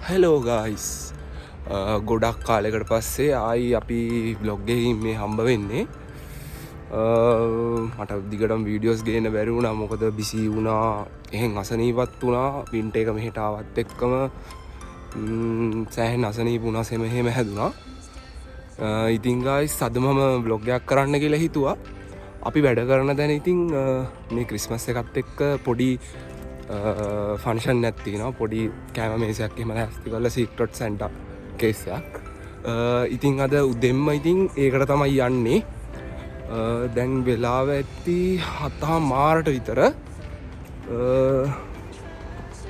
Hello guys ගොඩක් කාලෙකට පස්සේ ආයි අපි බ්ලොග්ගෙහි මේ හම්බ වෙන්නේ මට දිගටම වීඩියෝස් ගේන්න බැරි වුණා මොකද බිසි වුණා එහෙන් අසනීපත් වුණා වින්ටර් එක මෙහෙට ආවත් එක්කම සෑහෙන අසනීප වුණා සෙම හැදුනා ඉතින් ගයිස් අද මම බ්ලොග් එකක් කරන්න කියලා හිතුවා අපි වැඩ කරන දැන ඉතින් මේ ක්‍රිස්මස් එකත් එක්ක පොඩි ෆංෂන් නැත්තිනවා පොඩි කෑම මේසයක් එම ඇස්ති කල සික්ටොට් සැන්ට කේසයක් ඉතිං අද උදෙම්ම ඉතිං ඒකට තමයි යන්නේ දැන් වෙලාව ඇත්ති හතා මාරට විතර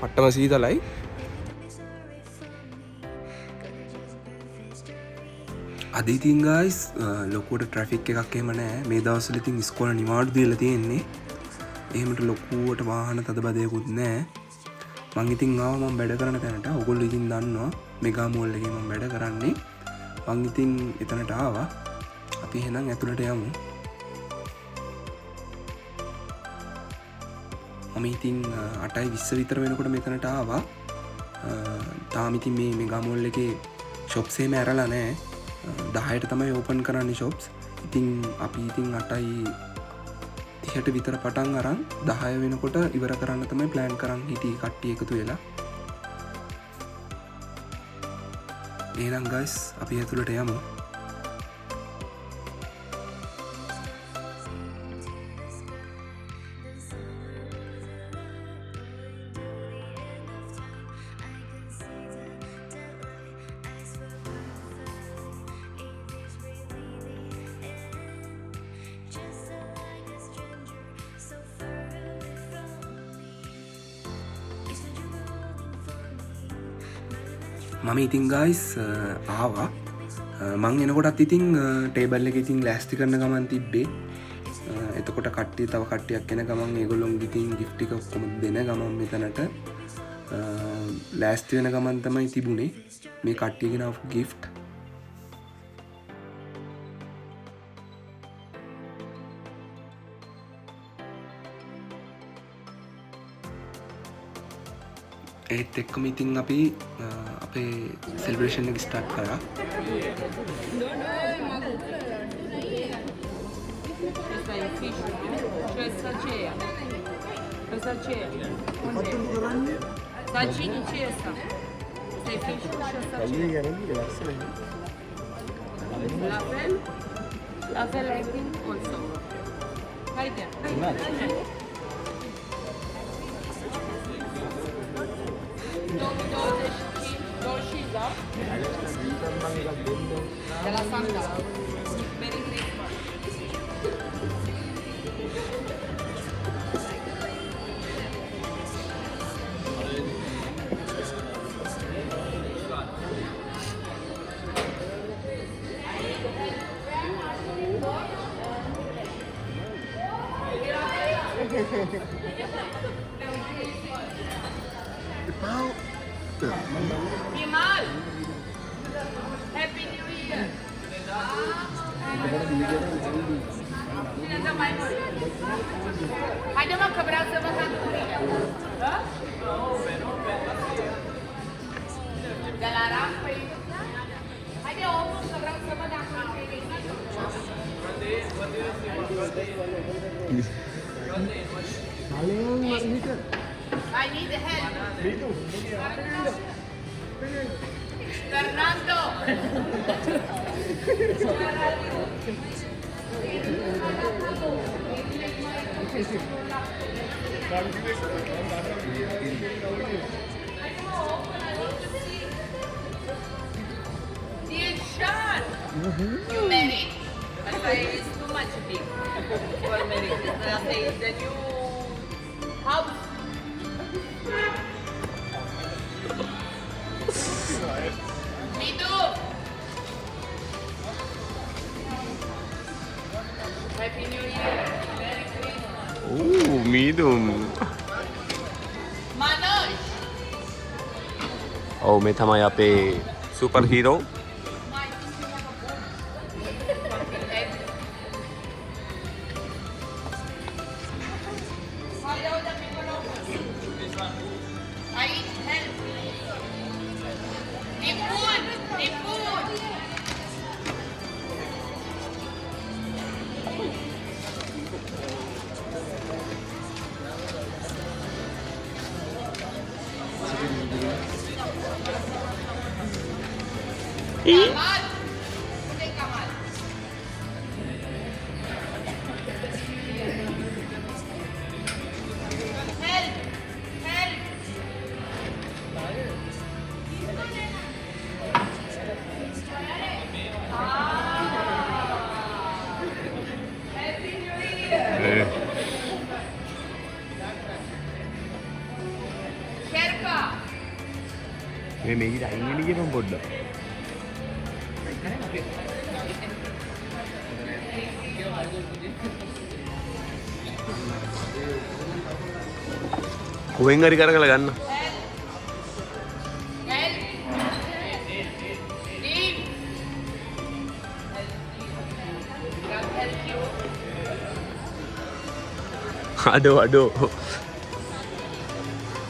පට්ටම සීතලයි අදිතින් ගයිස් ලොකුට ට්‍රෆික් එකක් එම නෑ මේ දවසල ඉතින් ස්කොල නිවාඩු දීලා තියෙන්නේ එහෙමට ලොකුවට වාහන තද බදයකුත් නෑ මං ඉතින් ආව මම වැඩ කරන තැනට ඔගොල්ලෝ ඉතින් දන්නවා මෙගා මෝල් එකේ මම වැඩ කරන්නේ මං ඉතින් එතනට ආවා අපි එහෙනම් ඇතුළට යමු මම ඉතින් 8:20 විතර වෙනකොට මෙතනට ආවා තාම ඉතින් මේ මෙගා මෝල් එකේ shops එහෙම ඇරලා නෑ 10ට තමයි ඕපන් කරන්නේ shops ඉතින් අපි ඉතින් 8:30ට විතර පටන් අරන් 10 වෙනකොට ඉවර කරන්න තමයි ප්ලෑන් කරන් හිටියේ කට්ටිය එකතු වෙලා. එහෙනම් ගයිස් අපි ඇතුළට යමු. මම ඉතින් ගයිස් ආවා මං එනකොටත් ඉතින් ටේබල් එක ඉතින් ලෑස්ති කරන ගමන් තිබ්බේ එතකොට කට්ටිය තව කට්ටියක් එන ගමන් ඒගොල්ලොන්ගේ ඉතින් ගිෆ්ට් ටික ඔක්කොම දෙන ගමන් මෙතනට ලෑස්ති වෙන ගමන් තමයි තිබුණේ මේ කට්ටියගෙන ආපු ගිෆ්ට් ඒත් එක්කම ඉතින් අපි අපේ සෙලිබ්‍රේෂන් එක ස්ටාර්ට් කරා. Della Santa Merry Imal Happy New Year Ada mau keberapa sama satu Dalarang Ada omong keberapa sama satu I need the help. Me too. Fernando. Dear Sean, you married? But I is too much big for marriage. I say the new house. Me too. Happy New Year. Merry Christmas. මීදුම් Manoj. ඔව් මේ තමයි අපේ super hero I help. Tipun! Tipun! Kamal! Udah Kamal. Help! Help! Happy New Year! Sherpa! මේ මේකට අයිගෙන ගියපම් පොඩ්ඩක්. කොහෙන් හරි කරකලා ගන්න. Help! Leave! God help you. අඩෝ අඩෝ.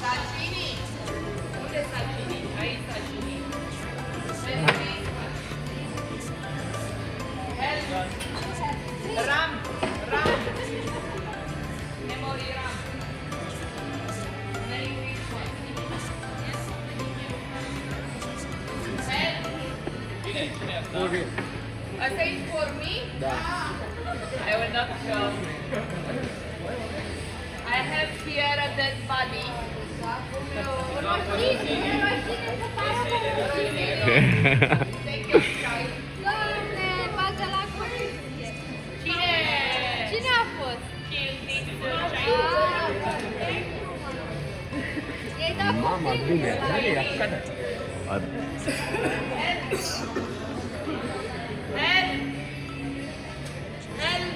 Sashimi. What is sashimi? I eat sashimi. Help. Ram. Ram. Memory ram. Very rich one. Help. A thing for me? I will not show. I have here a dead body. Thank you, child. Doamne, fața la copii. Cine a fost? Kill this child. I-ai dat Mama, copilul bine, la bine, ei. acasă. Help. Help.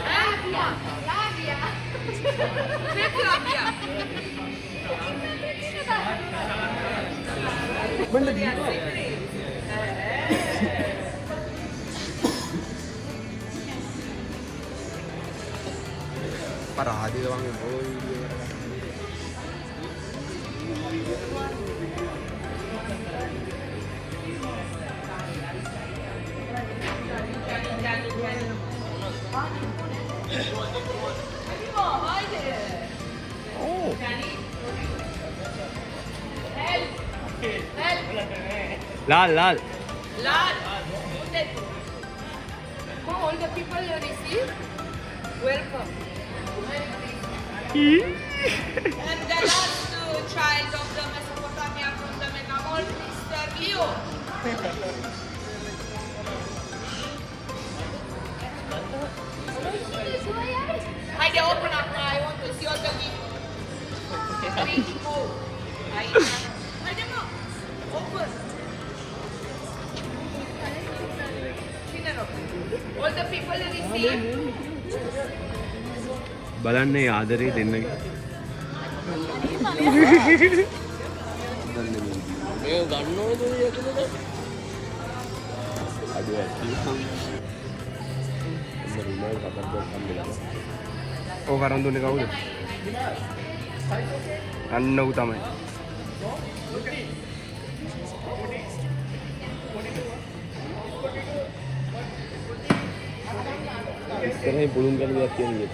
Lavia, Lavia. Ce Flavia? පරාදික වගේ බොයි. Help. Help. Lal Lal. Lad. Oh, all the people you receive, welcome. And the last child of the Mesopotamia from the Menamol, Mr. Leo. Haydi open up now. I want to see all the gifts. Reach home. Haydi mo. Open. All the people you receive. බලන්නේ ආදරේ දෙන්නගේ. මේ ගන්නවද යකද? අඩුව ඇති. මම රුමාල් කපන්න හම්බෙලා. ඕක අරන් දුන්නේ කවුද? අන්න ඌ තමයි. ඉස්සරහින් පුළුන් ගන්න දෙයක් කියන්නේ.